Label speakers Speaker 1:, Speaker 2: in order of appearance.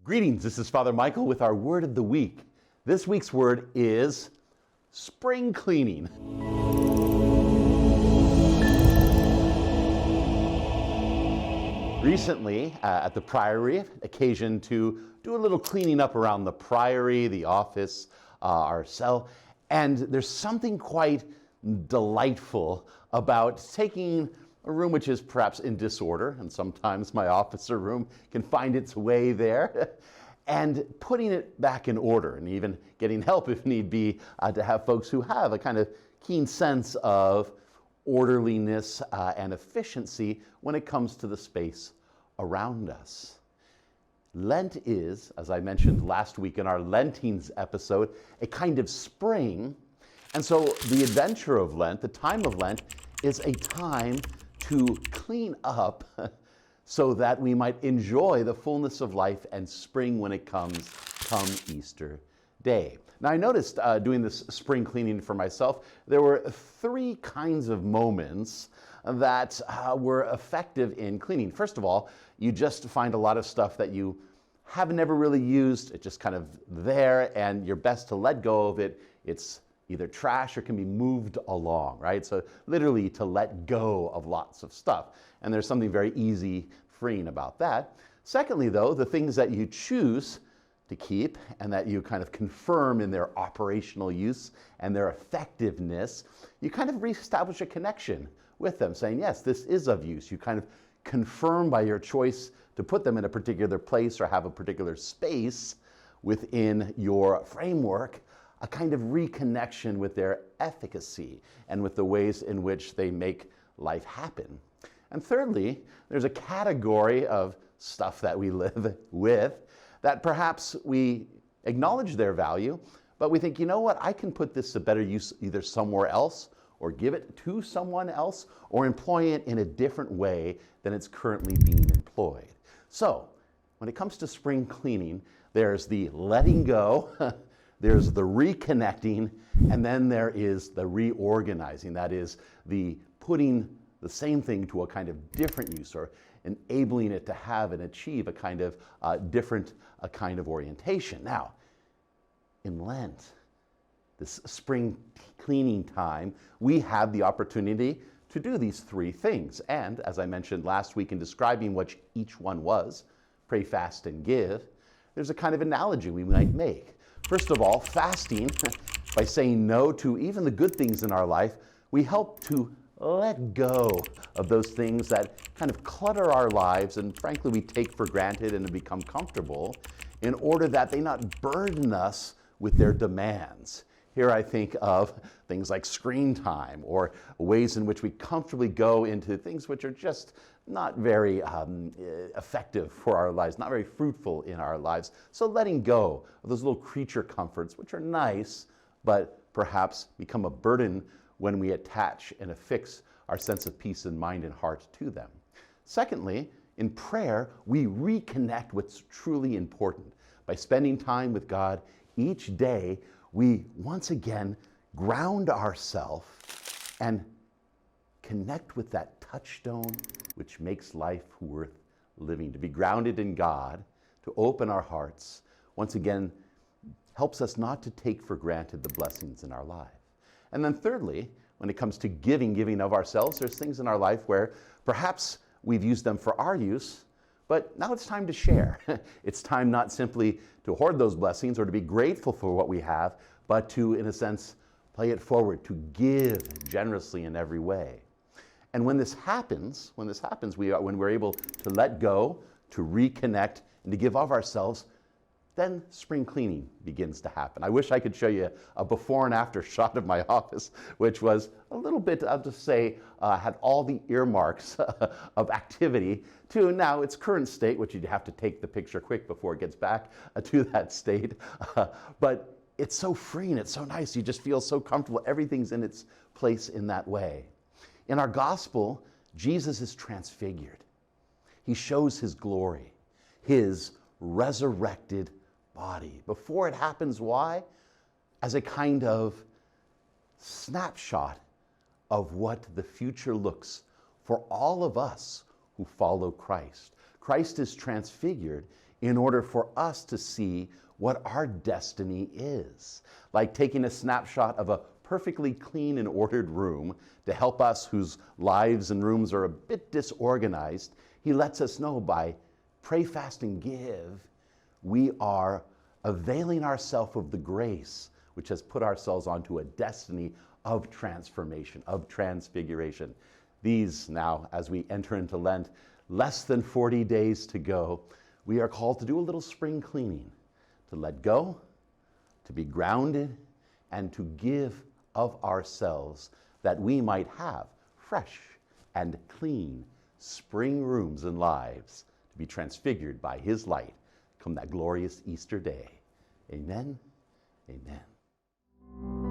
Speaker 1: Greetings, this is Father Michael with our word of the week. This week's word is spring cleaning. Recently, at the Priory, occasion to do a little cleaning up around the Priory, the office, our cell, and there's something quite delightful about taking a room which is perhaps in disorder, and sometimes my officer room can find its way there, and putting it back in order, and even getting help if need be to have folks who have a kind of keen sense of orderliness and efficiency when it comes to the space around us. Lent is, as I mentioned last week in our Lent-ing episode, a kind of spring, and so the adventure of Lent, the time of Lent, is a time to clean up so that we might enjoy the fullness of life and spring when it comes come Easter Day. Now I noticed doing this spring cleaning for myself, there were three kinds of moments that were effective in cleaning. First of all, you just find a lot of stuff that you have never really used. It's just kind of there and you're best to let go of it. It's either trash or can be moved along, right? So literally to let go of lots of stuff. And there's something very easy, freeing about that. Secondly, though, the things that you choose to keep and that you kind of confirm in their operational use and their effectiveness, you kind of reestablish a connection with them, saying, yes, this is of use. You kind of confirm by your choice to put them in a particular place or have a particular space within your framework, a kind of reconnection with their efficacy and with the ways in which they make life happen. And thirdly, there's a category of stuff that we live with that perhaps we acknowledge their value, but we think, you know what, I can put this to better use either somewhere else or give it to someone else or employ it in a different way than it's currently being employed. So when it comes to spring cleaning, there's the letting go, there's the reconnecting, and then there is the reorganizing. That is the putting the same thing to a kind of different use or enabling it to have and achieve a kind of different kind of orientation. Now, in Lent, this spring cleaning time, we have the opportunity to do these three things. And as I mentioned last week in describing what each one was, pray, fast, and give, there's a kind of analogy we might make. First of all, fasting, by saying no to even the good things in our life, we help to let go of those things that kind of clutter our lives and frankly we take for granted and become comfortable in order that they not burden us with their demands. Here I think of things like screen time or ways in which we comfortably go into things which are just not very effective for our lives, not very fruitful in our lives. So letting go of those little creature comforts, which are nice, but perhaps become a burden when we attach and affix our sense of peace in mind and heart to them. Secondly, in prayer, we reconnect what's truly important. By spending time with God each day, we once again ground ourselves and connect with that touchstone which makes life worth living. To be grounded in God, to open our hearts, once again helps us not to take for granted the blessings in our life. And then thirdly, when it comes to giving of ourselves, there's things in our life where perhaps we've used them for our use, but now it's time to share. It's time not simply to hoard those blessings or to be grateful for what we have, but to, in a sense, play it forward, to give generously in every way. And when this happens, when we're able to let go, to reconnect, and to give of ourselves, then spring cleaning begins to happen. I wish I could show you a before and after shot of my office, which was a little bit, I'll just say, had all the earmarks of activity to now its current state, which you'd have to take the picture quick before it gets back to that state. But it's so free and it's so nice. You just feel so comfortable. Everything's in its place in that way. In our gospel, Jesus is transfigured. He shows his glory, his resurrected body. Before it happens, why? As a kind of snapshot of what the future looks for all of us who follow Christ. Christ is transfigured in order for us to see what our destiny is. Like taking a snapshot of a perfectly clean and ordered room to help us whose lives and rooms are a bit disorganized, he lets us know by pray, fast, and give, we are availing ourselves of the grace which has put ourselves onto a destiny of transformation, of transfiguration. These now, as we enter into Lent, less than 40 days to go, we are called to do a little spring cleaning, to let go, to be grounded, and to give of ourselves that we might have fresh and clean spring rooms and lives to be transfigured by his light come that glorious Easter day. Amen. Amen.